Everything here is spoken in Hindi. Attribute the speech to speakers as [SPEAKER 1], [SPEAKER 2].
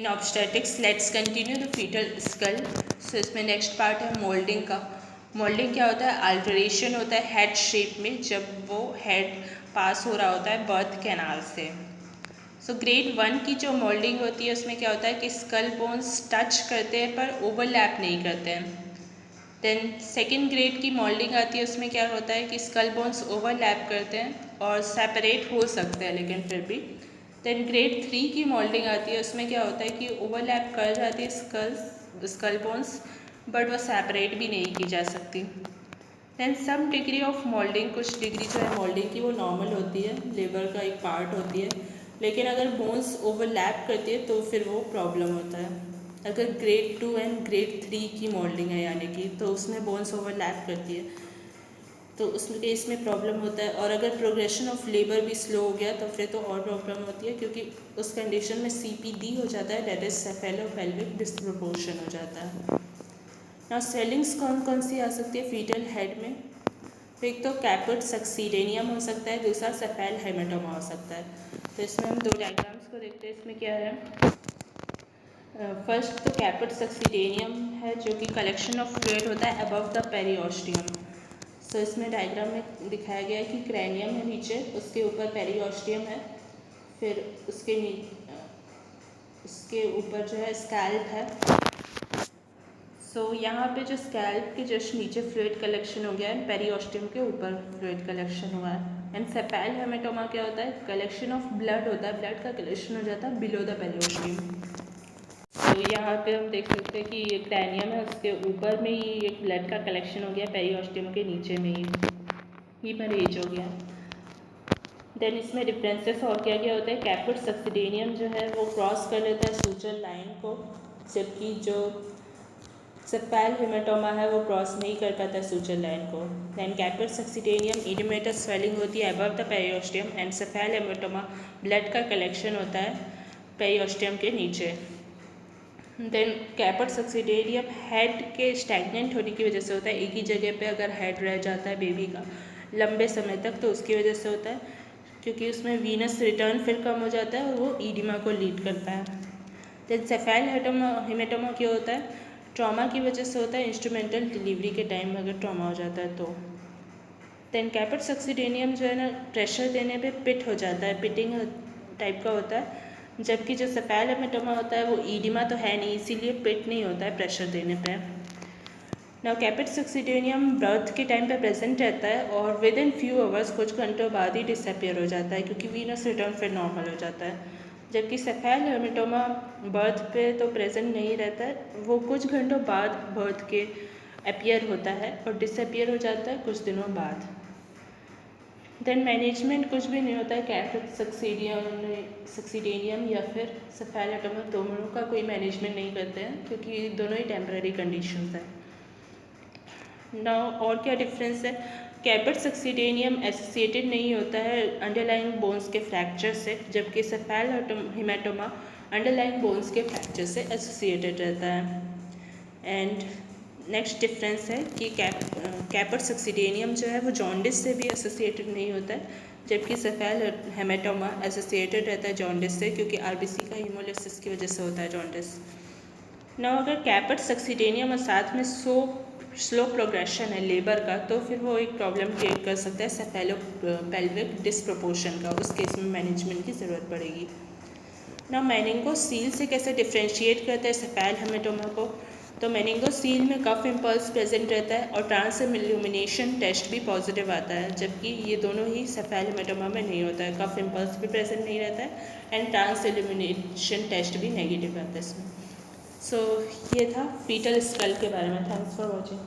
[SPEAKER 1] In obstetrics let's continue the fetal skull. So इसमें नेक्स्ट पार्ट है मोल्डिंग का। मोल्डिंग क्या होता है? अल्टरेशन होता है हेड शेप में जब वो हेड पास हो रहा होता है बर्थ कैनाल से। सो ग्रेड 1 की जो मोल्डिंग होती है उसमें क्या होता है कि स्कल बोन्स टच करते हैं पर ओवरलैप नहीं करते हैं। देन सेकेंड ग्रेड की मोल्डिंग आती है, उसमें क्या होता है कि स्कल बोन्स ओवरलैप करते हैं और सेपरेट हो सकते हैं लेकिन फिर भी। देन ग्रेड 3 की मोल्डिंग आती है, उसमें क्या होता है कि ओवरलैप कर जाती है स्कल बोन्स बट वो सेपरेट भी नहीं की जा सकती। Then some degree of moulding, कुछ डिग्री जो है मोल्डिंग की वो नॉर्मल होती है, लेबर का एक पार्ट होती है, लेकिन अगर बोन्स ओवरलैप करती है तो फिर वो प्रॉब्लम होता है। अगर ग्रेड 2 एंड ग्रेड 3 की मोल्डिंग है यानी कि, तो उसमें बोन्स ओवरलैप करती है तो उस केस में प्रॉब्लम होता है। और अगर प्रोग्रेशन ऑफ लेबर भी स्लो हो गया तो फिर तो और प्रॉब्लम होती है, क्योंकि उस कंडीशन में CPD हो जाता है, डेट इज सेफेलोपेल्विक डिस्प्रोपोर्शन हो जाता है। ना स्वेलिंग्स कौन कौन सी आ सकती है फीटल हेड में? तो एक तो कैपिड सक्सीडेनियम हो सकता है, दूसरा सेफेल हेमेटोमा हो सकता है। तो इसमें हम दो डायग्राम्स को देखते हैं। इसमें क्या है? फर्स्ट तो कैपिड सक्सीडेनियम है जो कि कलेक्शन ऑफ फ्लूइड होता है अबव द पेरिओस्टियम। सो इसमें डायग्राम में दिखाया गया है कि क्रैनियम है नीचे, उसके ऊपर पेरिओस्टियम है, फिर उसके ऊपर जो है स्कैल्प है। सो यहाँ पे जो स्कैल्प के जस्ट नीचे फ्लूइड कलेक्शन हो गया है, पेरिओस्टियम के ऊपर फ्लूइड कलेक्शन हुआ है। एंड सेपैल हेमेटोमा क्या होता है? कलेक्शन ऑफ ब्लड होता है, ब्लड का कलेक्शन हो जाता है बिलो द पेरिओस्टियम। तो यहाँ पे हम देख सकते हैं कि ये क्रैनियम है, उसके ऊपर में ही एक ब्लड का कलेक्शन हो गया, पेरिओस्टियम के नीचे में ही मरेज हो गया। देन इसमें डिफरेंसेस और क्या क्या होता है? कैपिड सक्सीडेनियम जो है वो क्रॉस कर लेता है सूचर लाइन को, जबकि जो सेपैल हेमेटोमा है वो क्रॉस नहीं कर पाता सूचर लाइन को। Then caput succedaneum oedematous swelling होती है above the periosteum, and cephalhaematoma blood का कलेक्शन होता है पेरिओस्टियम के नीचे। देन कैपिड सक्सीडेनियम हेड के स्टैगनेंट होने की वजह से होता है, एक ही जगह पे अगर हेड रह जाता है बेबी का लंबे समय तक तो उसकी वजह से होता है, क्योंकि उसमें वीनस रिटर्न फिर कम हो जाता है और वो ईडिमा को लीड करता है। देन सेफेल हेमेटोमा क्या होता है? ट्रॉमा की वजह से होता है, इंस्ट्रूमेंटल डिलीवरी के टाइम में अगर ट्रॉमा हो जाता है तो। देन कैपिड सक्सीडेनियम जो है ना, प्रेशर देने पे पिट हो जाता है, पिटिंग टाइप का होता है, जबकि जो सेपैल हेमेटोमा होता है वो ईडिमा तो है नहीं, इसीलिए पिट नहीं होता है प्रेशर देने पे। नाउ कैपिड सक्सीडेनियम बर्थ के टाइम पे प्रेजेंट रहता है और विद इन फ्यू आवर्स, कुछ घंटों बाद ही डिसअपियर हो जाता है, क्योंकि वीनस रिटर्न फिर नॉर्मल हो जाता है। जबकि सेफेल हेमेटोमा बर्थ पे तो प्रेजेंट नहीं रहता है, वो कुछ घंटों बाद बर्थ के अपियर होता है और डिसअपियर हो जाता है कुछ दिनों बाद। देन मैनेजमेंट कुछ भी नहीं होता है, कैपिड सक्सीडेनियम या फिर सेफेल हेमेटोमा दोनों का कोई मैनेजमेंट नहीं करते हैं, क्योंकि दोनों ही टेम्पररी कंडीशंस हैं। नाउ और क्या डिफरेंस है? कैपिड सक्सीडेनियम एसोसिएटेड नहीं होता है अंडरलाइंग बोन्स के फ्रैक्चर से, जबकि सेफेल हेमेटोमा अंडरलाइंग बोन्स के फ्रैक्चर से एसोसिएटेड रहता है। एंड नेक्स्ट डिफरेंस है कि कैपिड सक्सीडेनियम जो है वो जॉन्डिस से भी एसोसिएटेड नहीं होता है, जबकि सेफेल हेमेटोमा एसोसिएटेड रहता है जॉन्डिस से, क्योंकि RBC का हीमोलिसिस की वजह से होता है जॉन्डिस। ना अगर कैपिड सक्सीडेनियम और साथ में स्लो प्रोग्रेशन है लेबर का, तो फिर वो एक प्रॉब्लम क्रिएट कर सकता है सेफेलोपेल्विक डिस्प्रोपोर्शन का, उस केस में मैनेजमेंट की ज़रूरत पड़ेगी। ना मेनिंगोसील से कैसे डिफ्रेंशिएट करते हैं सेफेल हेमेटोमा को? तो मेनिंगोसील में कफ इम्पल्स प्रेजेंट रहता है और ट्रांस इल्यूमिनेशन टेस्ट भी पॉजिटिव आता है, जबकि ये दोनों ही सेफेल हेमेटोमा में नहीं होता है, कफ इम्पल्स भी प्रेजेंट नहीं रहता है एंड ट्रांस इल्यूमिनेशन टेस्ट भी नेगेटिव आता है इसमें। सो ये था फीटल स्कल के बारे में। Thanks for watching.